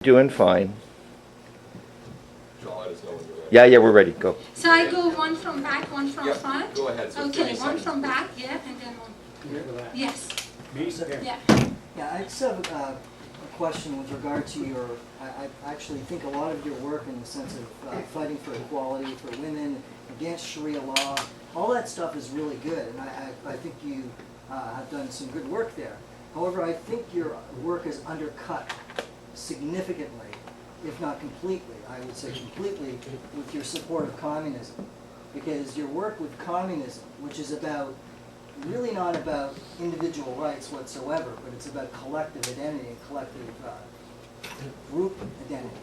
Doing fine. John, let us know when you're ready. Yeah, we're ready. Go. So I go one from back, one from Yeah, front? go ahead. So Okay, 30 one seconds. from back, yeah, and then one. Yes, Me? yeah. Yeah, I just have a question with regard to your, I actually think a lot of your work in the sense of fighting for equality for women, against Sharia law, all that stuff is really good, and I think you have done some good work there. However, I think your work is undercut significantly, if not completely, I would say completely, with your support of communism. Because your work with communism, which is about really not about individual rights whatsoever, but it's about collective identity and collective group identity.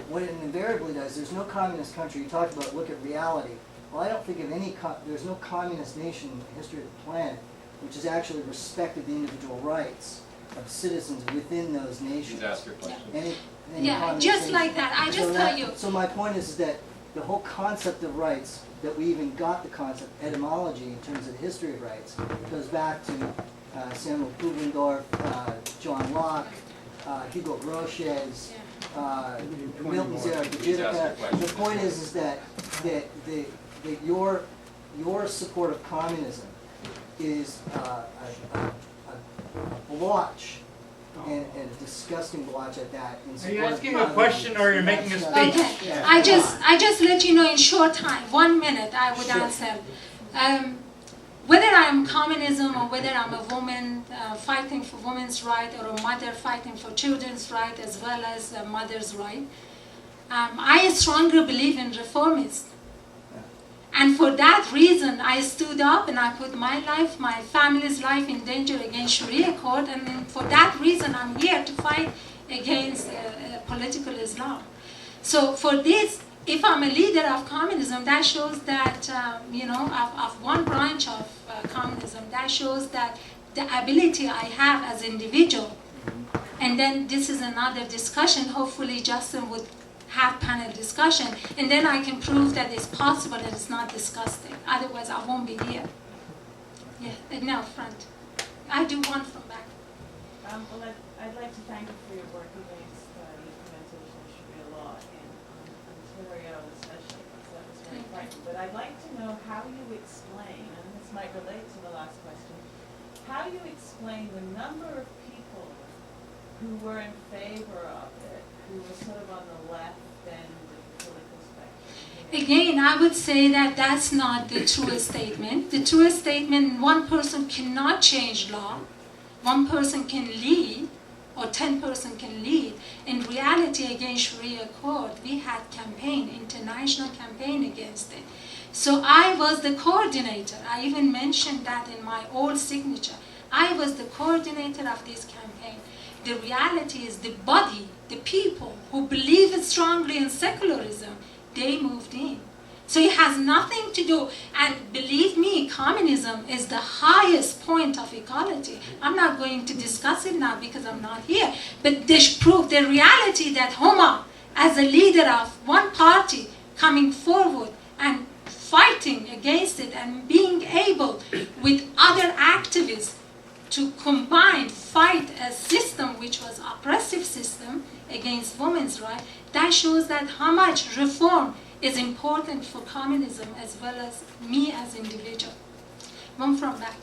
What it invariably does, there's no communist country, you talk about look at reality. Well, I don't think of any, there's no communist nation in the history of the planet which has actually respected the individual rights of citizens within those nations. Please ask your question. Any Yeah, communist just nation. like that. I just So tell you. So my point is that the whole concept of rights, that we even got the concept, etymology in terms of the history of rights, goes back to Samuel Pubendorf, John Locke, Hugo Grotius, Milton Please ask Zaragoza. your question. The point is that your support of communism is a blotch, and a disgusting blotch at that. In Are support you of asking a communism. question or you're making a That's speech? not- Okay, Yeah. I just let you know in short time, 1 minute I would Sure. answer. Whether I'm communism or whether I'm a woman fighting for women's right or a mother fighting for children's right as well as a mother's right, I strongly believe in reformism. And for that reason, I stood up and I put my life, my family's life in danger against Sharia court, and then for that reason, I'm here to fight against political Islam. So for this, if I'm a leader of communism, that shows that, of one branch of communism, that shows that the ability I have as an individual. And then this is another discussion. Hopefully Justin would have panel discussion, and then I can prove that it's possible and it's not disgusting. Otherwise, I won't be here. Yeah, no, front. I do one from back. Well, I'd like to thank you for your work against the implementation of Sharia law in Ontario, especially, because that was very important. But I'd like to know how you explain, and this might relate to the last question, how you explain the number of people who were in favor of it, who were sort of on the left end of the political spectrum. Again, I would say that that's not the truest statement. The truest statement, one person cannot change law. One person can lead, or 10 person can lead. In reality, against Sharia court, we had international campaign against it. So I was the coordinator. I even mentioned that in my old signature. I was the coordinator of this campaign. The reality is the body, the people who believe strongly in secularism, they moved in. So it has nothing to do, and believe me, communism is the highest point of equality. I'm not going to discuss it now because I'm not here, but this proved the reality that Homa, as a leader of one party, coming forward and fighting against it and being able with other activists to combine, fight a system which was oppressive system against women's rights, that shows that how much reform is important for communism as well as me as individual. One from back.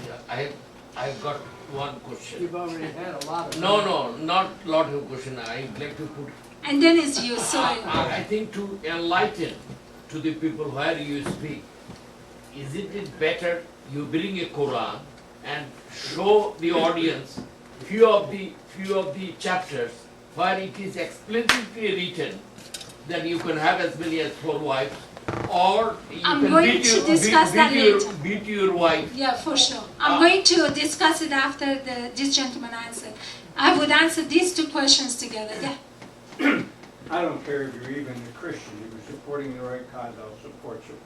Yeah, I've got one question. You've already had a lot of... No, not lot of question. I'd like to put... And then it's you, sorry. I think to enlighten to the people where you speak, isn't it better you bring a Quran and show the audience few of the chapters where it is explicitly written that you can have as many as 4 wives, or you I'm can going to discuss that later. beat your wife. Yeah, for sure. I'm going to discuss it after this gentleman answered. I would answer these 2 questions together. Yeah. I don't care if you're even a Christian. If you're supporting the right cause, I'll support you.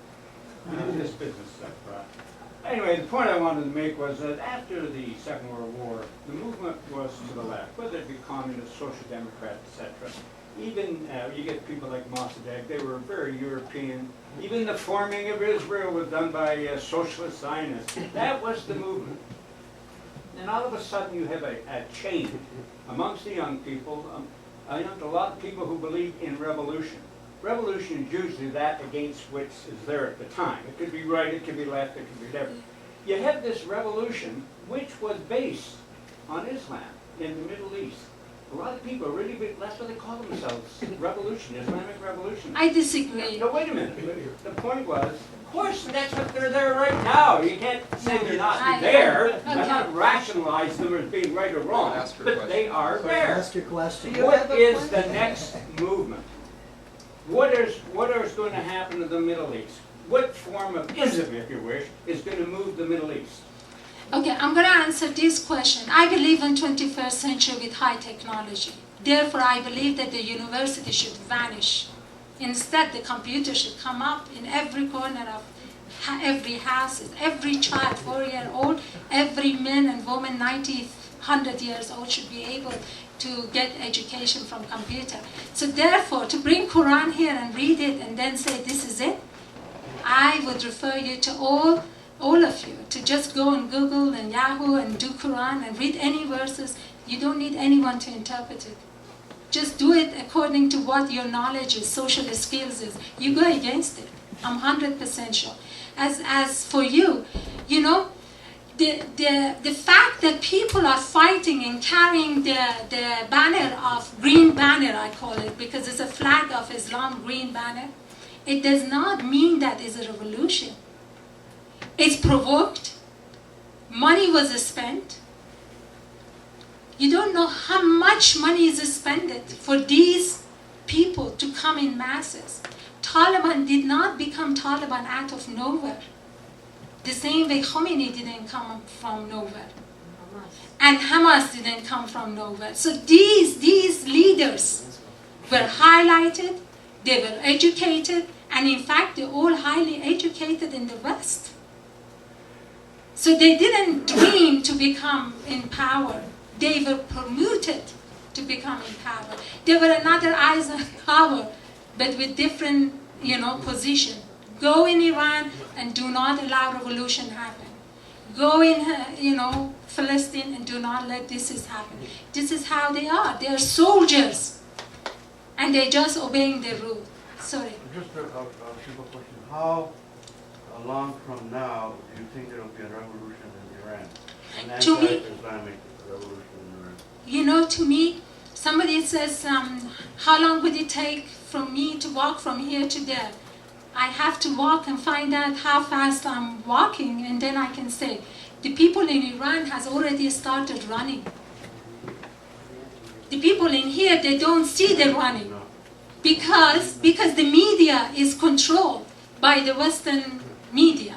This business stuff. Anyway, the point I wanted to make was that after the Second World War, the movement was to the left, whether it be communist, social democrat, etc. Even you get people like Mossadegh, they were very European. Even the forming of Israel was done by socialist Zionists. That was the movement. And all of a sudden you have a change amongst the young people. I know a lot of people who believe in revolution. Revolution is usually that against which is there at the time. It could be right, it could be left, it could be whatever. You had this revolution which was based on Islam in the Middle East. A lot of people really, that's what they call themselves, revolution, Islamic revolution. I disagree. No, wait a minute. The point was, of course, that's what they're there right now. You can't say they're not there. I'm not rationalize them as being right or wrong, but they are there. Ask your question. What is the next movement? What is going to happen to the Middle East? What form of ism, if you wish, is going to move the Middle East? Okay, I'm going to answer this question. I believe in 21st century with high technology. Therefore, I believe that the university should vanish. Instead, the computer should come up in every corner of every house, every child, 4-year-old, every man and woman, 90, 100 years old should be able to get education from computer. So therefore, to bring Quran here and read it and then say this is it, I would refer you to all of you to just go on Google and Yahoo and do Quran and read any verses. You don't need anyone to interpret it. Just do it according to what your knowledge is, social skills is. You go against it. I'm 100% sure. As for you, you know, the fact that people are fighting and carrying the banner of green banner, I call it, because it's a flag of Islam, green banner, it does not mean that it's a revolution. It's provoked. Money was spent. You don't know how much money is spent for these people to come in masses. Taliban did not become Taliban out of nowhere. The same way Khomeini didn't come from nowhere. And Hamas didn't come from nowhere. So these leaders were highlighted, they were educated, and in fact they're all highly educated in the West. So they didn't dream to become in power. They were promoted to become in power. They were another Eisenhower, but with different, position. Go in Iran and do not allow revolution happen. Go in, Palestine and do not let this happen. This is how they are. They are soldiers, and they're just obeying the rule. Sorry. Just a simple question. How long from now do you think there will be a revolution in Iran? An anti-Islamic revolution in Iran? To me, somebody says, how long would it take from me to walk from here to there? I have to walk and find out how fast I'm walking, and then I can say, the people in Iran has already started running. The people in here, they don't see them running. Because the media is controlled by the Western media.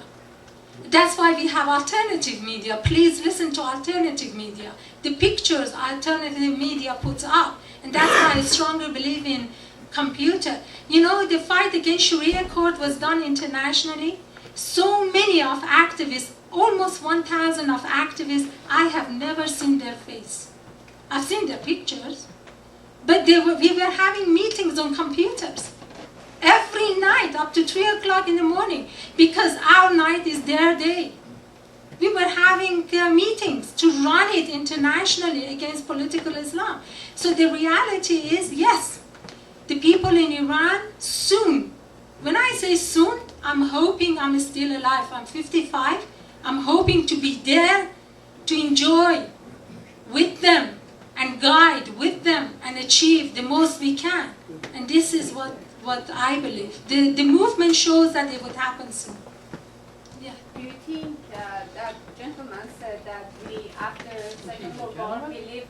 That's why we have alternative media. Please listen to alternative media. The pictures alternative media puts up. And that's why I strongly believe in computer. The fight against Sharia court was done internationally. So many of activists, almost 1,000 of activists, I have never seen their face. I've seen their pictures. But we were having meetings on computers every night up to 3 o'clock in the morning, because our night is their day. We were having meetings to run it internationally against political Islam. So the reality is, yes, the people in Iran soon, when I say soon, I'm hoping I'm still alive. I'm 55. I'm hoping to be there to enjoy with them and guide with them and achieve the most we can. And this is what I believe. The movement shows that it would happen soon. Yeah. Do you think that gentleman said that we, after Second World War, we live